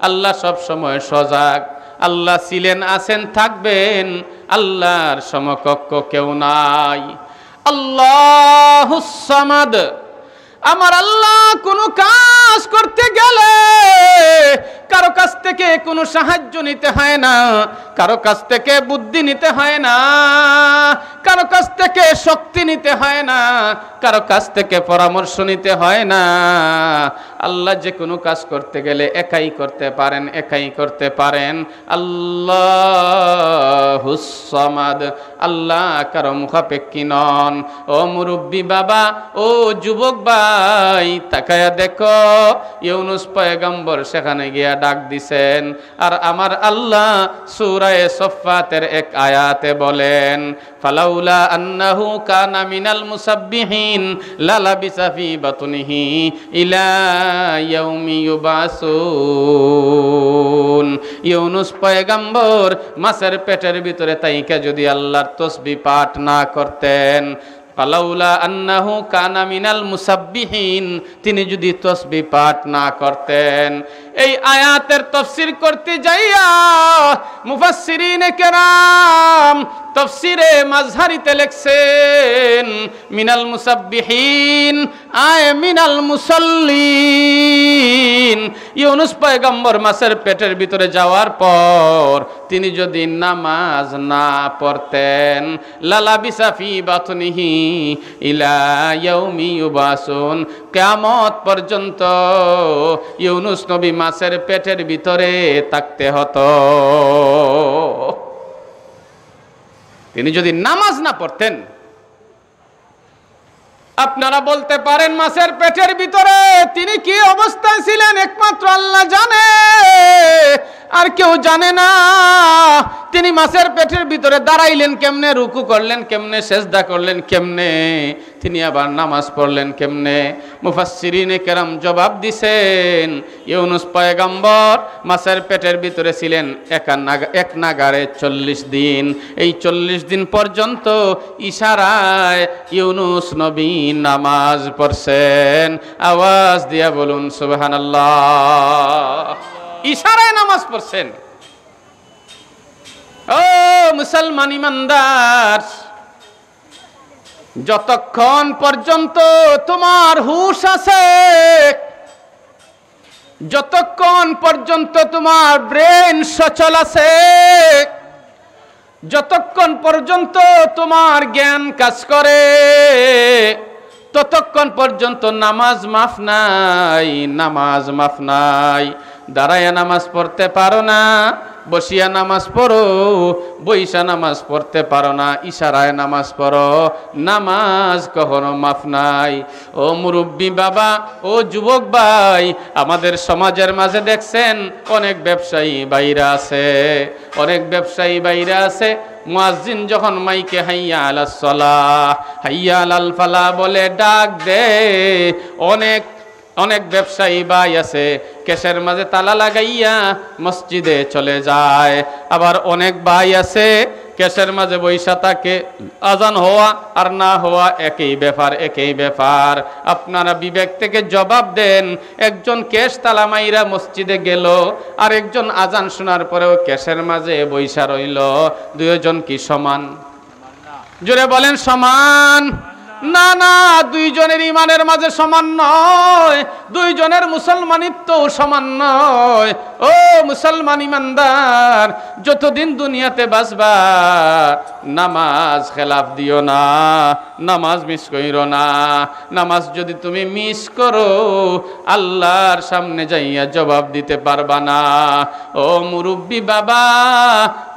আল্লাহ সব সময় সজাগ। আল্লাহ ছিলেন, আছেন, থাকবেন, আল্লাহর সমকক্ষ কেউ নাই। আল্লাহুস সামাদ। আমার আল্লাহ কোনো কাজ করতে গেলে কারো কাছ থেকে কোনো সাহায্য নিতে হয় না, কারো কাছ থেকে বুদ্ধি নিতে হয় না, কারো কাছ থেকে শক্তি নিতে হয় না, কারো কাছ থেকে পরামর্শ নিতে হয় না। আল্লাহ যে কোনো কাজ করতে গেলে একাই করতে পারেন, একাই করতে পারেন। আল্লাহুস সামাদ। আল্লাহ কারো মুখাপেক্ষী নন। ও মুরব্বী বাবা, ও যুবক ভাই, তাকায়া দেখো ইউনুস পয়গম্বর সেখানে গিয়া ডাক দিছেন। আর আমার আল্লাহ সূরা সফফাতের এক আয়াতে বলেন, ফালাউলা আন্নাহু কানা মিনাল মুসাব্বিহিন লালাবিসা ফি বাতনিহি ইলা ইয়াউমি ইউবাসুন। ইউনুস পয়গম্বর মাছের পেটের ভিতরে তাইকা যদি আল্লাহর তাসবিহ পাঠ না করতেন, ফালাউলা আন্নাহু কানা মিনাল মুসাব্বিহিন, তিনি যদি তাসবিহ পাঠ না করতেন। এই আয়াতের তাফসীর করতে যাইয়া মুফাসসিরিনে কেরাম তাফসীরে মাজহারিতে লিখছেন মিনাল মুসাব্বিহিন আয় মিনাল মুসাল্লিন। ইউনুস পয়গম্বর মাছের পেটের ভিতরে যাওয়ার পর তিনি যদি নামাজ না পড়তেন, লালাবিসা ফি বাতনিহি ইলা ইয়াউমি ইউবাসুন, কিয়ামত পর্যন্ত ইউনুস নবী মাছের পেটের ভিতরে থাকতে হতো। তিনি যদি নামাজ না পড়তেন। আপনারা বলতে পারেন মাছের পেটের ভিতরে তিনি কি অবস্থায় ছিলেন একমাত্র আল্লাহ জানে, আর কেউ জানে না। তিনি মাছের পেটের ভিতরে দাঁড়াইলেন কেমনে, রুকু করলেন কেমনে, সেজদা করলেন কেমনে, তিনি আবার নামাজ পড়লেন কেমনে? মুফাসসিরিনে কেরাম জবাব দিছেন, ইউনুস পয়গম্বর মাছের পেটের ভিতরে ছিলেন এক নাগারে 40 দিন। এই 40 দিন পর্যন্ত ইশারায় ইউনুস নবী নামাজ পড়ছেন। আওয়াজ দিয়া বলুন সুবহানাল্লাহ। ইশারায় নামাজ পড়ছেন। ও মুসলমান ইমানদার, যতক্ষণ পর্যন্ত তোমার হুঁশ আছে, যতক্ষণ পর্যন্ত তোমার ব্রেন সচল আছে, যতক্ষণ পর্যন্ত তোমার জ্ঞান কাজ করে, ততক্ষণ পর্যন্ত নামাজ মাফ নাই, নামাজ মাফ নাই। দাঁড়াইয়া নামাজ পড়তে পারো না, বসিয়া নামাজ পড়ো, বইসা নামাজ পড়তে পারো না, ইশারায় নামাজ পড়ো, নামাজ কখনো মাফ নাই। ও মুরব্বী বাবা, ও যুবক ভাই, আমাদের সমাজের মাঝে দেখছেন অনেক ব্যবসায়ী বাইরা আছে, অনেক ব্যবসায়ী বাইরা আছে। মুয়াজ্জিন যখন মাইকে হাইয়া আলাস সালাহ হাইয়া আলাল ফালাহ বলে ডাক দে, অনেক ব্যবসায়ী ভাই আছে কেশের মাঝে তালা লাগাইয়া মসজিদে চলে যায়। আবার অনেক ভাই আছে কেশের মাঝে বৈশা থাকে, আজান হওয়া আর না হওয়া একই ব্যাপার, একই ব্যাপার। আপনারা বিবেক থেকে জবাব দেন, একজন কেশ তালা মাইরা মসজিদে গেল আর একজন আজান শোনার পরেও কেশের মাঝে বৈশা রইল, দুইজন কি সমান? জোরে বলেন সমান? না না, দুইজনের ইমানের মাঝে সমান নয়। দুইজনের মুসলমানিত্ব সমান নয়। ও মুসলমান ইমানদার, যতদিন দুনিয়াতে বাঁচবা নামাজ খেলাফ দিও না, নামাজ মিস কইরো না। নামাজ যদি তুমি মিস করো আল্লাহর সামনে যাইয়া জবাব দিতে পারবা না। ও মুরব্বী বাবা,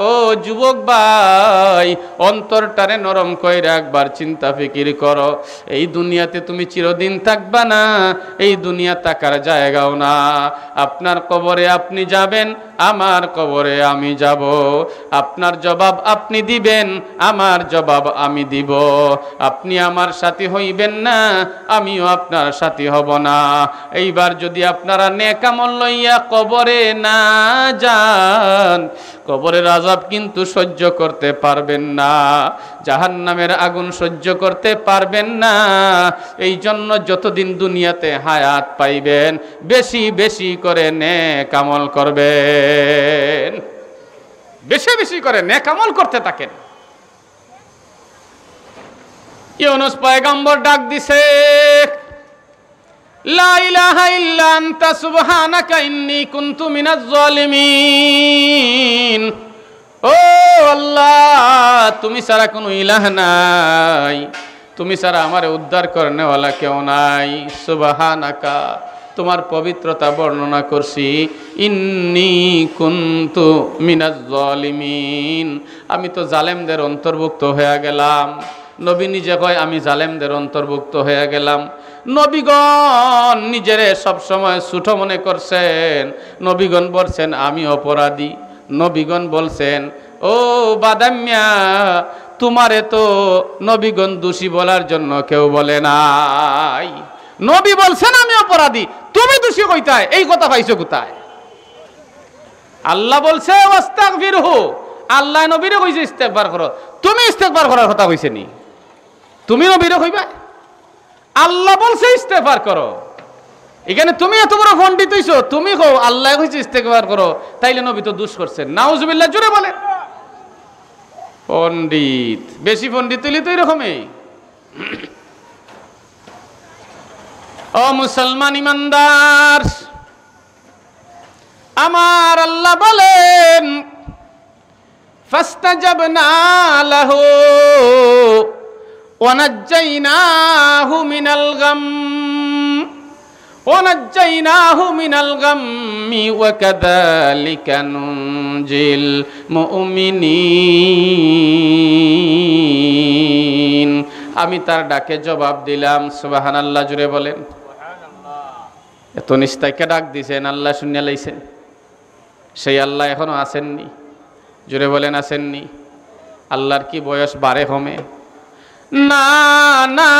ও যুবক ভাই, অন্তরটারে নরম কইরা একবার চিন্তা ফিকির করো। এই দুনিয়াতে তুমি চিরদিন থাকবা না, এই দুনিয়া থাকার জায়গাও না। আপনার কবরে আপনি যাবেন, আমার কবরে আমি যাব। আপনার জবাব আপনি দিবেন, আমার জবাব আমি দিব। আপনি আমার সাথী হইবেন না, আমিও আপনার সাথী হব না। এইবার যদি আপনারা নেক আমল লইয়া কবরে না যান, কবরের আযাব কিন্তু সহ্য করতে পারবেন না, জাহান্নামের আগুন সহ্য করতে পারবেন না। এই জন্য যতদিন দুনিয়াতে হায়াত পাইবেন বেশি বেশি করে নেক আমল করবেন, বেশি বেশি করে নেক আমল করতে থাকেন। ইউনূস পয়গম্বর ডাক দিছে, লা ইলাহা ইল্লা আনতা সুবহানাকা ইন্নী কুনতু মিনাজ জালিমিন। ও আল্লাহ, তুমি ছাড়া কোনো ইলাহ নাই, তুমি ছাড়া আমার উদ্ধার করনেওয়ালা কেউ নাই। সুবহানাকা, তোমার পবিত্রতা বর্ণনা করছি। ইন্নী কুনতু মিনাজ জালিমিন, আমি তো জালেমদের অন্তর্ভুক্ত হয়ে গেলাম। নবী নিজে কয় আমি জালেমদের অন্তর্ভুক্ত হয়ে গেলাম। নবীগণ নিজেরে সবসময় ছোট মনে করছেন। নবীগণ বলছেন আমি অপরাধী। নবীগণ বলছেন ও বাদাম্যা, তোমারে তো নবীগণ দোষী বলার জন্য কেউ বলে নাই। নবী বলছেন আমি অপরাধী, তুমি দোষী কইতায়, এই কথা পাইছো কোথায়? আল্লাহ বলছে ওয়াস্তাগফিরহু, আল্লাহ নবীরে কইছে ইস্তেগফার করো। তুমি ইস্তেগফার করার কথা কইছে নি? তুমি নবীরে কইবা? আল্লাহ বলছে ইস্তেগফার করো। এখানে তুমি এত বড় পণ্ডিত হইছো, তুমি কও আল্লাহ কইছে ইস্তেগফার করো, তাইলে নবী তো দোষ করছেন। নাউজুবিল্লাহ, জোরে বলেন। পণ্ডিত, বেশি পণ্ডিত হইলে তো এরকমই। ও মুসলমান ইমানদার, আমার আল্লাহ বলেন ফাস্তাজাবনা লাহু ওয়ানাজ্জাইনাহু মিনাল গাম ওয়ানাজ্জাইনাহু মিনাল গাম্মি ওয়া কাযালিকা নুনজিল মুমিনিন। আমি তার ডাকে জবাব দিলাম। সুবহানাল্লাহ, জুড়ে বলেন। এত নিস্তাইকে ডাক দিছেন, আল্লাহ শুনিয়া লাইছেন। সেই আল্লাহ এখনো আসেননি, জুড়ে বলেন আসেননি। আল্লাহর কি বয়স বাড়ে কমে? না না,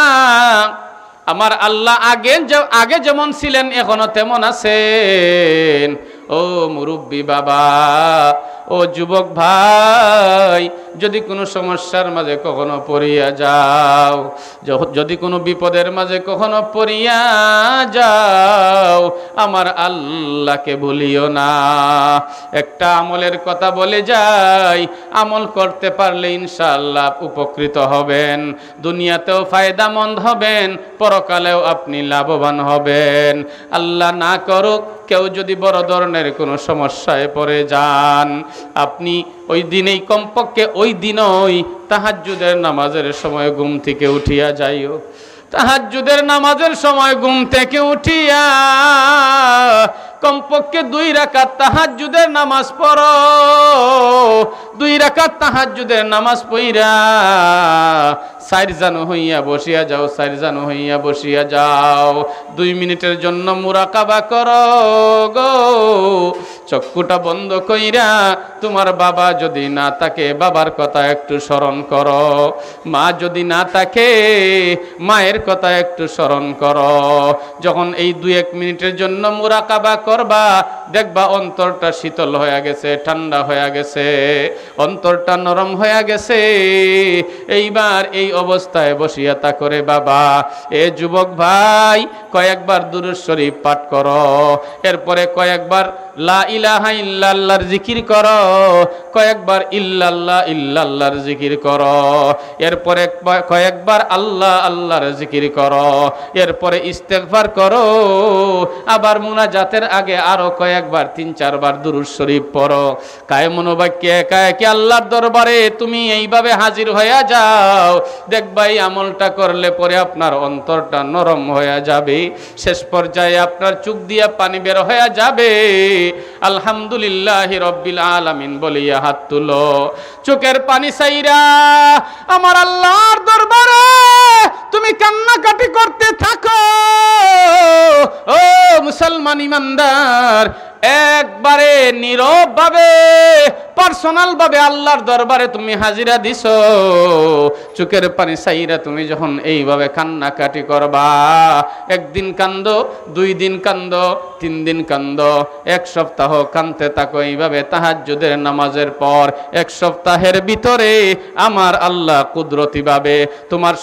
আমার আল্লাহ আগে যেমন ছিলেন এখনো তেমন আছেন। ও মুরব্বী বাবা, ও যুবক ভাই, যদি কোনো সমস্যার মাঝে কখনো পড়িয়া যাও, যদি কোনো বিপদের মাঝে কখনো পড়িয়া যাও, আমার আল্লাহকে ভুলিও না। একটা আমলের কথা বলে যাই, আমল করতে পারলে ইনশাআল্লাহ উপকৃত হবেন, দুনিয়াতেও ফায়দামন্দ হবেন, পরকালেও আপনি লাভবান হবেন। আল্লাহ না করুক কেউ যদি বড় ধরনের কোনো সমস্যায় পড়ে যান, আপনি ওই দিনেই কমপক্ষে ওই দিনই তাহাজ্জুদের নামাজের সময় ঘুম থেকে উঠিয়া যাইও। তাহাজ্জুদের নামাজের সময় ঘুম থেকে উঠিয়া কমপক্ষে 2 রাকাত তাহাজ্জুদের নামাজ পড়ো। 2 রাকাত তাহাজ্জুদের নামাজ পড়া সাইরজানো হইয়া বসিয়া যাও, সাইরজানো হইয়া বসিয়া যাও। 2 মিনিটের জন্য মুরাকাবা করো গো, চক্ষুটা বন্ধ কইরা। তোমার বাবা যদি না থাকে বাবার কথা একটু স্মরণ করো, মা যদি না থাকে মায়ের কথা একটু স্মরণ করো। যখন এই 2-1 মিনিটের জন্য মুরাকাবা করবা, দেখবা অন্তরটা শীতল হয়ে গেছে, ঠান্ডা হয়ে গেছে, অন্তরটা নরম হয়ে গেছে। এইবার এই অবস্থায় বসিয়া তা করে বাবা, এ যুবক ভাই, কয়েকবার দুরূদ শরীফ পাঠ করো, এরপরে কয়েকবার লা ইলাহা ইল্লাল্লাহর জিকির করো, কয়েকবার ইল্লাল্লাহ ইল্লাল্লাহর জিকির করো, এরপরে কয়েকবার আল্লাহ আল্লাহর জিকির করো, এরপরে ইস্তেগফার করো, আবার মুনাজাতের আগে আরো কয়েকবার 3-4 বার দুরূদ শরীফ পড়ো। কায়ে মনোবাক্যে একা একে আল্লাহর দরবারে তুমি এইভাবে হাজির হয়ে যাও, দেখবা এই আমলটা করলে পরে আপনার অন্তরটা নরম হয়ে যাবে, শেষ পর্যায়ে আপনার চোখ দিয়ে পানি বের হয়ে যাবে। আলহামদুলিল্লাহি রব্বিল আলামিন বলিয়া হাত তুলো, চোখের পানি ছাইরা আমার আল্লাহর দরবারে তুমি কান্নাকাটি করতে থাকো। ও মুসলমান ইমানদার, একবারে নীরব ভাবে পার্সোনাল ভাবে আল্লাহর দরবারে তুমি হাজিরা দিছো, চোখের পানি ছাইরা তুমি যখন এইভাবে কান্নাকাটি করবা, একদিন কান্দো, 2 দিন কান্দো, 3 দিন কান্দো, 1 সপ্তাহ কাঁদতে থাকো এইভাবে তাহাজ্জুদের নামাজের পর, 1 সপ্তাহের ভিতরে আমার আল্লাহ কুদরতি ভাবে তোমার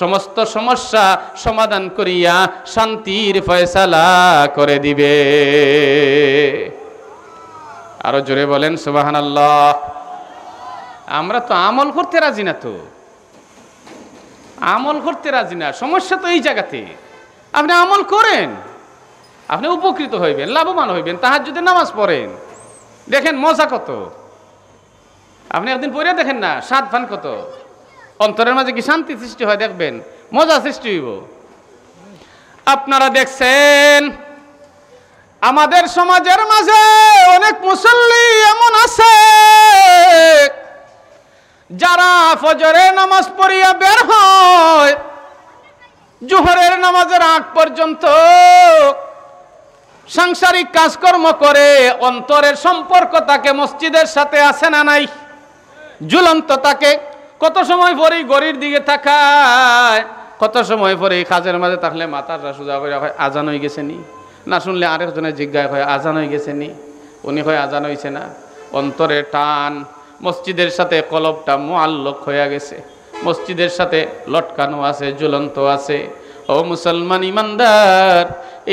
সমস্ত সমস্যা সমাধান করিয়া শান্তির ফয়সালা করে দিবে। আরো জোরে বলেন সুবহানাল্লাহ। আমরা তো আমল করতে রাজি না, তো আমল করতে রাজি না, সমস্যা তো এই জায়গাতে। আপনি আমল করেন, আপনি উপকৃত হইবেন, লাভবান হইবেন, তাহাজ্জুদের নামাজ পড়েন, দেখেন মজা কত। আপনি একদিন পড়ে দেখেন না, স্বাদ ফান কত, অন্তরের মাঝে কি শান্তি সৃষ্টি হয়, দেখবেন মজা সৃষ্টি হইব। আপনারা দেখছেন আমাদের সমাজের মাঝে অনেক মুসল্লি এমন আছে যারা ফজরের নামাজ পড়িয়া বের হয়, জোহরের নামাজের আগ পর্যন্ত সাংসারিক কাজকর্ম করে, অন্তরের সম্পর্ক তাকে মসজিদের সাথে আছে না নাই, ঝুলন্ত তাকে। কত সময় পরেই ঘড়ির দিকে তাকায়, কত সময় পরে কাজের মাঝে থাকলে মাথাটা সোজা করে হয় আজান হয়ে গেছে নি, না শুনলে আরেকজনের জিজ্ঞাসা হয় আজান হয়ে গেছে নি, উনি হয় আজান হয়েছে না। অন্তরে টান, মসজিদের সাথে কলবটা মুআল্লাক হয়ে গেছে, মসজিদের সাথে লটকানো আছে, ঝুলন্ত আছে। ও মুসলমান ইমানদার,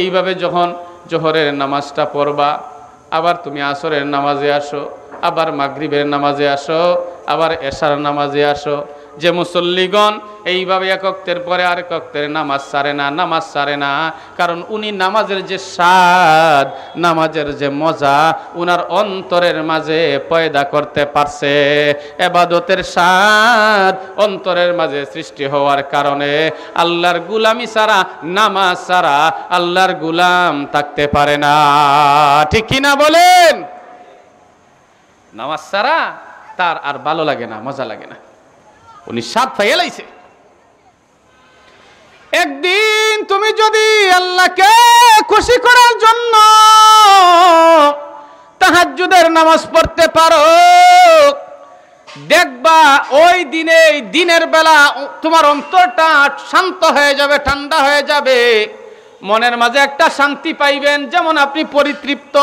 এইভাবে যখন জোহরের নামাজটা পড়বা, আবার তুমি আসরের নামাজে আসো, আবার মাগরিবের নামাজে আসো, আবার এশার নামাজে আসো। যে মুসল্লিগণ এইভাবে এক ওয়াক্তের পরে আরেক ওয়াক্তের নামাজ ছাড়ে না, কারণ উনি নামাজের যে স্বাদ, নামাজের যে মজা উনার অন্তরের মাঝে পয়দা করতে পারছে। ইবাদতের স্বাদ অন্তরের মাঝে সৃষ্টি হওয়ার কারণে আল্লাহর গোলামি ছাড়া, নামাজ ছাড়া আল্লাহর গোলাম থাকতে পারে না। ঠিক কিনা বলেন? নামাজ ছাড়া তার আর ভালো লাগে না, মজা লাগে না, উনি স্বাদ পাইয়া লাইছে। একদিন তুমি যদি আল্লাহকে খুশি করার জন্য তাহাজ্জুদের নামাজ পড়তে পারো, দেখবা ওই দিনে, দিনের বেলা তোমার অন্তরটা শান্ত হয়ে যাবে, ঠান্ডা হয়ে যাবে, মনের মাঝে একটা শান্তি পাইবেন, যেমন আপনি পরিতৃপ্ত।